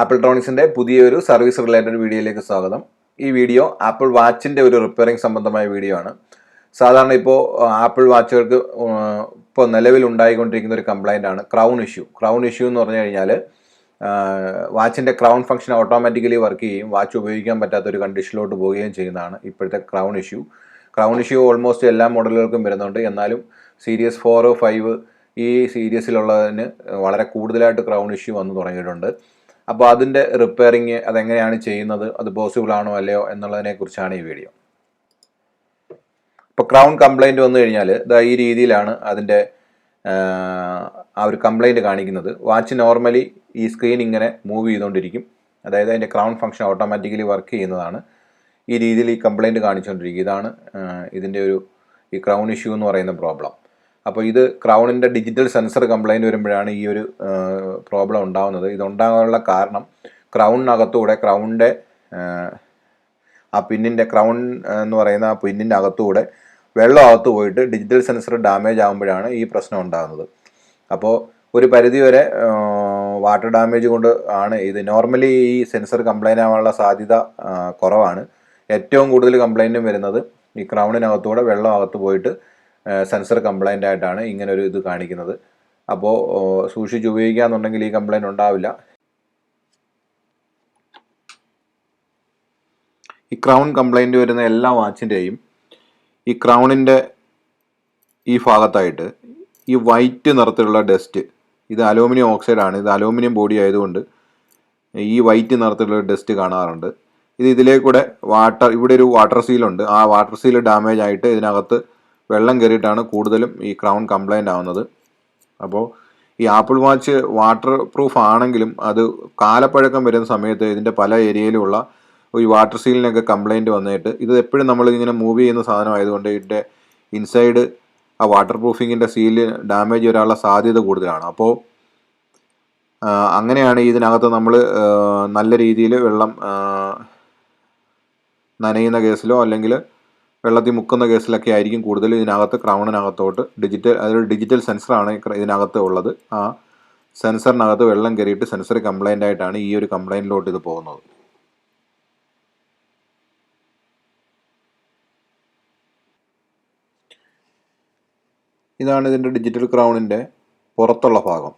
Apple ട്രോണിക്സിൻ്റെ പുതിയൊരു service related വീഡിയോയിലേക്ക് സ്വാഗതം. ഈ വീഡിയോ ആപ്പിൾ വാച്ചിൻ്റെ ഒരു റിപ്പയറിംഗ് സംബന്ധമായ വീഡിയോ ആണ്. സാധാരണ ഇപ്പോൾ ആപ്പിൾ വാച്ചുകൾക്ക് ഇപ്പോൾ നിലവിലുണ്ടായിക്കൊണ്ടിരിക്കുന്ന ഒരു കംപ്ലൈൻ്റ് ആണ് ക്രൗൺ ഇഷ്യൂ. ക്രൗൺ ഇഷ്യൂ എന്ന് പറഞ്ഞു കഴിഞ്ഞാൽ വാച്ചിൻ്റെ ക്രൗൺ ഫംഗ്ഷൻ ഓട്ടോമാറ്റിക്കലി വർക്ക് ചെയ്യും, വാച്ച് ഉപയോഗിക്കാൻ പറ്റാത്തൊരു കണ്ടീഷനിലോട്ട് പോവുകയും ചെയ്യുന്നതാണ് ഇപ്പോഴത്തെ crown issue. Crown issue almost എല്ലാ മോഡലുകൾക്കും വരുന്നുണ്ട്. എന്നാലും സീരീസ് 4, 5 ഈ സീരീസിലുള്ളതിന് വളരെ കൂടുതലായിട്ട് ക്രൗൺ ഇഷ്യൂ വന്നു തുടങ്ങിയിട്ടുണ്ട്. അപ്പോൾ അതിൻ്റെ റിപ്പയറിങ് അതെങ്ങനെയാണ് ചെയ്യുന്നത്, അത് പോസിബിൾ ആണോ അല്ലയോ എന്നുള്ളതിനെക്കുറിച്ചാണ് ഈ വീഡിയോ. ഇപ്പോൾ ക്രൗൺ കംപ്ലൈൻറ്റ് വന്നു കഴിഞ്ഞാൽ ഈ രീതിയിലാണ് അതിൻ്റെ ആ ഒരു കംപ്ലൈൻറ്റ് കാണിക്കുന്നത്. വാച്ച് നോർമലി ഈ സ്ക്രീൻ ഇങ്ങനെ മൂവ് ചെയ്തുകൊണ്ടിരിക്കും, അതായത് അതിൻ്റെ ക്രൗൺ ഫംഗ്ഷൻ ഓട്ടോമാറ്റിക്കലി വർക്ക് ചെയ്യുന്നതാണ്. ഈ രീതിയിൽ ഈ കംപ്ലൈൻറ്റ് കാണിച്ചുകൊണ്ടിരിക്കും. ഇതാണ് ഇതിൻ്റെ ഈ ക്രൗൺ ഇഷ്യൂ എന്ന് പറയുന്ന പ്രോബ്ലം. അപ്പോൾ ഇത് ക്രൗണിൻ്റെ ഡിജിറ്റൽ സെൻസർ കംപ്ലൈൻറ്റ് വരുമ്പോഴാണ് ഈ ഒരു പ്രോബ്ലം ഉണ്ടാകുന്നത്. ഇതുണ്ടാകാനുള്ള കാരണം ക്രൗണിനകത്തൂടെ ക്രൗണിൻ്റെ ആ പിന്നിൻ്റെ ക്രൗൺ എന്ന് പറയുന്ന ആ പിന്നിൻ്റെ അകത്തൂടെ വെള്ളം അകത്ത് പോയിട്ട് ഡിജിറ്റൽ സെൻസർ ഡാമേജ് ആകുമ്പോഴാണ് ഈ പ്രശ്നം ഉണ്ടാകുന്നത്. അപ്പോൾ ഒരു പരിധിവരെ വാട്ടർ ഡാമേജ് കൊണ്ട് ആണ് ഇത്. നോർമലി ഈ സെൻസർ കംപ്ലൈൻ്റ് ആവാനുള്ള സാധ്യത കുറവാണ്. ഏറ്റവും കൂടുതൽ കംപ്ലൈൻറ്റും വരുന്നത് ഈ ക്രൗണിനകത്തൂടെ വെള്ളം അകത്ത് പോയിട്ട് സെൻസർ കംപ്ലൈൻ്റ് ആയിട്ടാണ് ഇങ്ങനൊരു ഇത് കാണിക്കുന്നത്. അപ്പോൾ സൂക്ഷിച്ച് ഉപയോഗിക്കുകയെന്നുണ്ടെങ്കിൽ ഈ കംപ്ലൈൻറ്റ് ഉണ്ടാവില്ല. ഈ ക്രൗൺ കംപ്ലൈൻറ്റ് വരുന്ന എല്ലാ വാച്ചിൻ്റെയും ഈ ക്രൗണിൻ്റെ ഈ ഭാഗത്തായിട്ട് ഈ വൈറ്റ് നിറത്തിലുള്ള ഡസ്റ്റ്, ഇത് അലൂമിനിയം ഓക്സൈഡാണ്, ഇത് അലൂമിനിയം ബോഡി ആയതുകൊണ്ട് ഈ വൈറ്റ് നിറത്തിലുള്ള ഡസ്റ്റ് കാണാറുണ്ട്. ഇതിലേക്കൂടെ ഇവിടെ ഒരു വാട്ടർ സീലുണ്ട്. ആ വാട്ടർ സീൽ ഡാമേജ് ആയിട്ട് ഇതിനകത്ത് വെള്ളം കയറിയിട്ടാണ് കൂടുതലും ഈ ക്രൗൺ കംപ്ലൈൻ്റ് ആവുന്നത്. അപ്പോൾ ഈ ആപ്പിൾ വാച്ച് വാട്ടർ പ്രൂഫ് ആണെങ്കിലും അത് കാലപ്പഴക്കം വരുന്ന സമയത്ത് ഇതിൻ്റെ പല ഏരിയയിലുമുള്ള ഈ വാട്ടർ സീലിനൊക്കെ കംപ്ലൈൻറ്റ് വന്നിട്ട് ഇത് എപ്പോഴും നമ്മൾ ഇങ്ങനെ മൂവ് ചെയ്യുന്ന സാധനം ആയതുകൊണ്ട് ഇതിൻ്റെ ഇൻസൈഡ് ആ വാട്ടർ പ്രൂഫിങ്ങിൻ്റെ സീല് ഡാമേജ് വരാനുള്ള സാധ്യത കൂടുതലാണ്. അപ്പോൾ അങ്ങനെയാണ് ഇതിനകത്ത് നമ്മൾ നല്ല രീതിയിൽ വെള്ളം നനയുന്ന കേസിലോ അല്ലെങ്കിൽ വെള്ളത്തിൽ മുക്കുന്ന കേസിലൊക്കെ ആയിരിക്കും കൂടുതൽ ഇതിനകത്ത് ക്രൗണിനകത്തോട്ട് അതൊരു ഡിജിറ്റൽ സെൻസറാണ് ഇതിനകത്ത് ഉള്ളത്. ആ സെൻസറിനകത്ത് വെള്ളം കയറിയിട്ട് സെൻസർ കംപ്ലൈൻ്റ് ആയിട്ടാണ് ഈ ഒരു കംപ്ലൈൻറ്റിലോട്ട് ഇത് പോകുന്നത്. ഇതാണ് ഇതിൻ്റെ ഡിജിറ്റൽ ക്രൗണിൻ്റെ പുറത്തുള്ള ഭാഗം.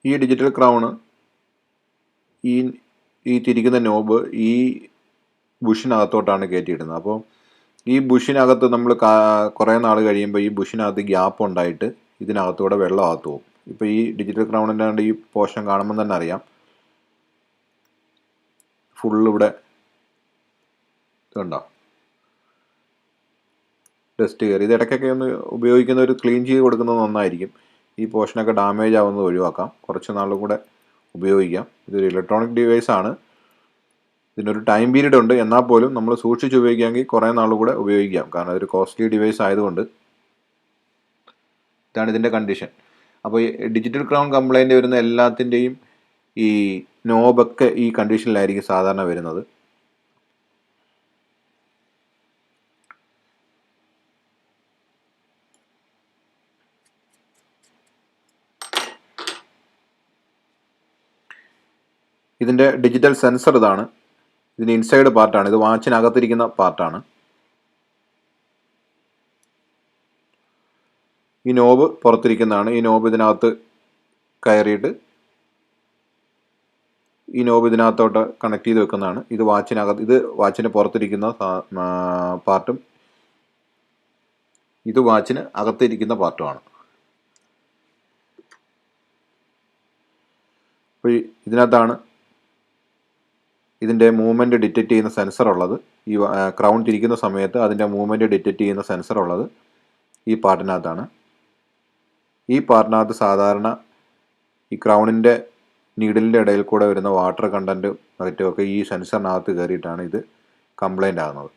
ഈ ഡിജിറ്റൽ ക്രൗണ് ഈ തിരിക്കുന്ന നോബ് ഈ ബുഷിനകത്തോട്ടാണ് കയറ്റിയിടുന്നത്. അപ്പോൾ ഈ ബുഷിനകത്ത് നമ്മൾ കുറേ നാൾ കഴിയുമ്പോൾ ഈ ബുഷിനകത്ത് ഗ്യാപ്പ് ഉണ്ടായിട്ട് ഇതിനകത്തൂടെ വെള്ളം അകത്ത് പോകും. ഇപ്പോൾ ഈ ഡിജിറ്റൽ ക്രൗണിൻ്റെ ഈ പോർഷൻ കാണുമ്പോൾ തന്നെ അറിയാം, ഫുള്ളിവിടെ ഇതുണ്ടോ ഡസ്റ്റ് കയറി. ഇത് ഇടയ്ക്കൊക്കെ ഒന്ന് ഉപയോഗിക്കുന്നവർ ക്ലീൻ ചെയ്ത് കൊടുക്കുന്നത് നന്നായിരിക്കും. ഈ പോർഷനൊക്കെ ഡാമേജ് ആവുന്നത് ഒഴിവാക്കാം, കുറച്ച് നാളും കൂടെ ഉപയോഗിക്കാം. ഇതൊരു ഇലക്ട്രോണിക് ഡിവൈസാണ്, ഇതിനൊരു ടൈം പീരീഡ് ഉണ്ട്. എന്നാൽ പോലും നമ്മൾ സൂക്ഷിച്ച് ഉപയോഗിക്കാമെങ്കിൽ കുറേ നാളും കൂടെ ഉപയോഗിക്കാം, കാരണം അതൊരു കോസ്റ്റ്ലി ഡിവൈസ് ആയതുകൊണ്ട്. ഇതാണ് ഇതിൻ്റെ കണ്ടീഷൻ. അപ്പോൾ ഈ ഡിജിറ്റൽ ക്രൗൺ കംപ്ലൈൻറ്റ് വരുന്ന എല്ലാത്തിൻ്റെയും ഈ നോബൊക്കെ ഈ കണ്ടീഷനിലായിരിക്കും സാധാരണ വരുന്നത്. ഇതിൻ്റെ ഡിജിറ്റൽ സെൻസർ ഇതാണ്, ഇതിൻ്റെ ഇൻസൈഡ് പാർട്ടാണ്, ഇത് വാച്ചിനകത്തിരിക്കുന്ന പാർട്ടാണ്. ഈ നോബ് പുറത്തിരിക്കുന്നതാണ്. ഈ നോബ് ഇതിനകത്ത് കയറിയിട്ട് ഈ നോബ് ഇതിനകത്തോട്ട് കണക്ട് ചെയ്ത് വെക്കുന്നതാണ്. ഇത് വാച്ചിന് പുറത്തിരിക്കുന്ന പാർട്ടും ഇത് വാച്ചിന് അകത്തിരിക്കുന്ന പാർട്ടുമാണ്. അപ്പോൾ ഇതിനകത്താണ് ഇതിൻ്റെ മൂവ്മെൻറ്റ് ഡിറ്റക്റ്റ് ചെയ്യുന്ന സെൻസർ ഉള്ളത്. ഈ ക്രൗൺ തിരിക്കുന്ന സമയത്ത് അതിൻ്റെ മൂവ്മെൻറ്റ് ഡിറ്റക്റ്റ് ചെയ്യുന്ന സെൻസർ ഉള്ളത് ഈ പാർട്ടിനകത്താണ്. ഈ പാർട്ടിനകത്ത് സാധാരണ ഈ ക്രൗണിൻ്റെ നീഡിലിൻ്റെ ഇടയിൽ കൂടെ വരുന്ന വാട്ടർ കണ്ടൻറ്റും മറ്റുമൊക്കെ ഈ സെൻസറിനകത്ത് കയറിയിട്ടാണ് ഇത് കംപ്ലൈൻ്റ് ആകുന്നത്.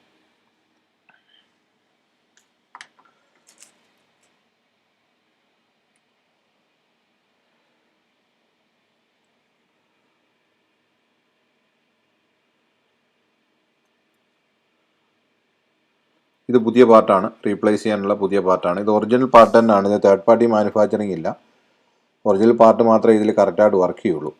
ഇത് പുതിയ പാർട്ടാണ്, റീപ്ലേസ് ചെയ്യാനുള്ള പുതിയ പാർട്ടാണ്. ഇത് ഒറിജിനൽ പാർട്ട് തന്നെയാണ്, ഇത് തേർഡ് പാർട്ടി മാനുഫാക്ചറിങ് ഇല്ല. ഒറിജിനൽ പാർട്ട് മാത്രമേ ഇതിൽ കറക്റ്റായിട്ട് വർക്ക് ചെയ്യുള്ളൂ.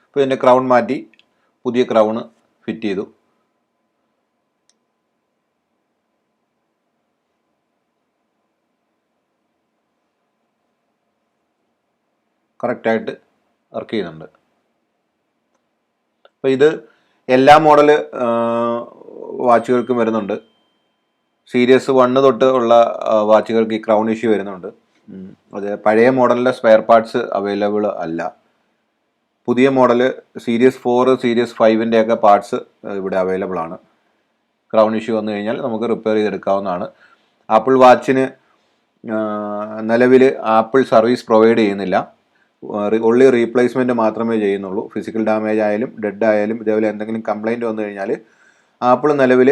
ഇപ്പോൾ ഇതിൻ്റെ ക്രൗൺ മാറ്റി പുതിയ ക്രൗണ് ഫിറ്റ് ചെയ്തു. കറക്റ്റായിട്ട് വർക്ക് ചെയ്യുന്നുണ്ട്. അപ്പോൾ ഇത് എല്ലാ മോഡൽ വാച്ചുകൾക്കും വരുന്നുണ്ട്. സീരീസ് 1 തൊട്ട് ഉള്ള വാച്ചുകൾക്ക് ഈ ക്രൗൺ ഇഷ്യൂ വരുന്നുണ്ട്. അത് പഴയ മോഡലിൻ്റെ സ്പെയർ പാർട്സ് അവൈലബിൾ അല്ല. പുതിയ മോഡൽ സീരീസ് 4, സീരീസ് 5ൻ്റെ ഒക്കെ പാർട്സ് ഇവിടെ അവൈലബിൾ ആണ്. ക്രൗൺ ഇഷ്യൂ വന്നു കഴിഞ്ഞാൽ നമുക്ക് റിപ്പയർ ചെയ്തെടുക്കാവുന്നതാണ്. ആപ്പിൾ വാച്ചിന് നിലവിൽ ആപ്പിൾ സർവീസ് പ്രൊവൈഡ് ചെയ്യുന്നില്ല. ഓൺലി റീപ്ലേസ്മെൻറ്റ് മാത്രമേ ചെയ്യുന്നുള്ളൂ. ഫിസിക്കൽ ഡാമേജ് ആയാലും ഡെഡ് ആയാലും ഇതേപോലെ എന്തെങ്കിലും കംപ്ലൈൻറ്റ് വന്നു കഴിഞ്ഞാൽ ആപ്പിൾ നിലവിൽ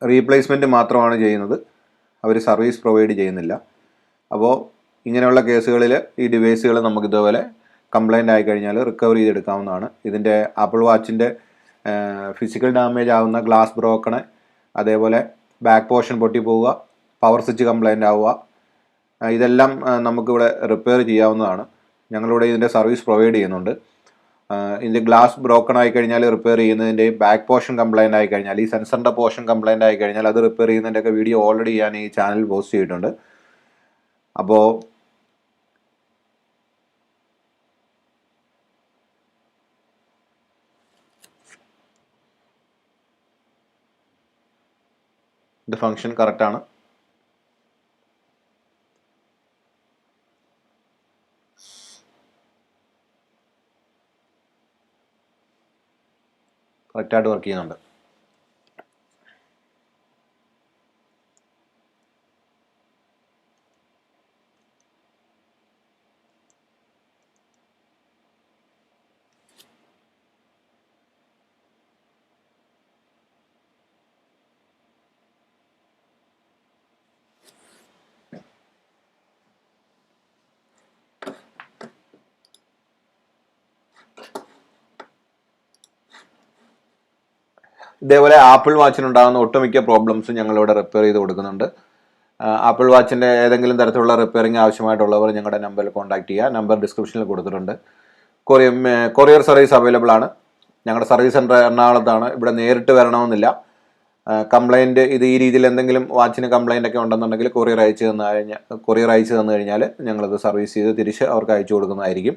റീപ്ലേസ്മെൻറ്റ് മാത്രമാണ് ചെയ്യുന്നത്. അവർ സർവീസ് പ്രൊവൈഡ് ചെയ്യുന്നില്ല. അപ്പോൾ ഇങ്ങനെയുള്ള കേസുകളിൽ ഈ ഡിവൈസുകൾ നമുക്ക് ഇതേപോലെ കംപ്ലൈൻ്റ് ആയിക്കഴിഞ്ഞാൽ റിക്കവർ ചെയ്തെടുക്കാവുന്നതാണ്. ഇതിൻ്റെ ആപ്പിൾ വാച്ചിൻ്റെ ഫിസിക്കൽ ഡാമേജ് ആവുന്ന ഗ്ലാസ് ബ്രോക്കണ്, അതേപോലെ ബാക്ക് പോർഷൻ പൊട്ടിപ്പോവുക, പവർ സ്വിച്ച് കംപ്ലൈൻ്റ് ആവുക, ഇതെല്ലാം നമുക്കിവിടെ റിപ്പയർ ചെയ്യാവുന്നതാണ്. ഞങ്ങളിവിടെ ഇതിൻ്റെ സർവീസ് പ്രൊവൈഡ് ചെയ്യുന്നുണ്ട്. ഇതിൻ്റെ ഗ്ലാസ് ബ്രോക്കൺ ആയിക്കഴിഞ്ഞാൽ റിപ്പയർ ചെയ്യുന്നതിൻ്റെ, ബാക്ക് പോർഷൻ കംപ്ലൈൻ്റ് ആയിക്കഴിഞ്ഞാൽ, ഈ സെൻസറിൻ്റെ പോർഷൻ കംപ്ലൈൻ്റ് ആയിക്കഴിഞ്ഞാൽ അത് റിപ്പയർ ചെയ്യുന്നതിൻ്റെയൊക്കെ വീഡിയോ ഓൾറെഡി ഞാൻ ഈ ചാനൽ പോസ്റ്റ് ചെയ്തിട്ടുണ്ട്. അപ്പോൾ ഇത് ഫങ്ഷൻ കറക്റ്റാണ്. കറക്റ്റായിട്ട് വർക്ക് ചെയ്യുന്നുണ്ട്. ഇതേപോലെ ആപ്പിൾ വാച്ചിനുണ്ടാകുന്ന ഒട്ടുമിക്ക പ്രോബ്ലംസും ഞങ്ങളിവിടെ റിപ്പയർ ചെയ്ത് കൊടുക്കുന്നുണ്ട്. ആപ്പിൾ വാച്ചിൻ്റെ ഏതെങ്കിലും തരത്തിലുള്ള റിപ്പയറിംഗ് ആവശ്യമായിട്ടുള്ളവർ ഞങ്ങളുടെ നമ്പറിൽ കോൺടാക്ട് ചെയ്യുക. നമ്പർ ഡിസ്ക്രിപ്ഷനിൽ കൊടുത്തിട്ടുണ്ട്. കൊറിയർ സർവീസ് അവൈലബിൾ ആണ്. ഞങ്ങളുടെ സർവീസ് സെൻറ്റർ എറണാകുളത്താണ്. ഇവിടെ നേരിട്ട് വരണമെന്നില്ല. കംപ്ലൈൻറ്റ് ഇത് ഈ രീതിയിൽ എന്തെങ്കിലും വാച്ചിന് കംപ്ലൈൻ്റ് ഒക്കെ ഉണ്ടെന്നുണ്ടെങ്കിൽ കൊറിയർ അയച്ചു തന്നു കഴിഞ്ഞാൽ ഞങ്ങളത് സർവീസ് ചെയ്ത് തിരിച്ച് അവർക്ക് അയച്ചു കൊടുക്കുന്നതായിരിക്കും.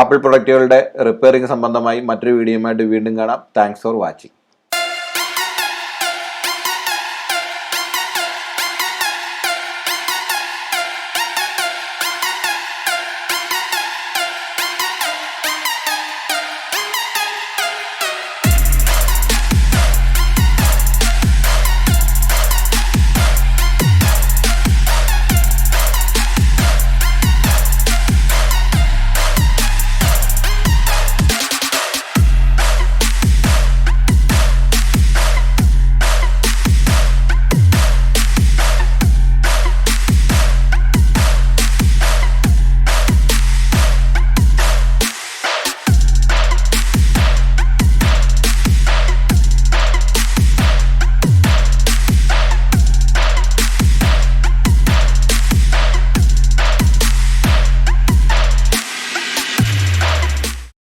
ആപ്പിൾ പ്രൊഡക്റ്റുകളുടെ റിപ്പയറിംഗ് സംബന്ധമായി മറ്റൊരു വീഡിയോയുമായിട്ട് വീണ്ടും കാണാം. Thanks for watching.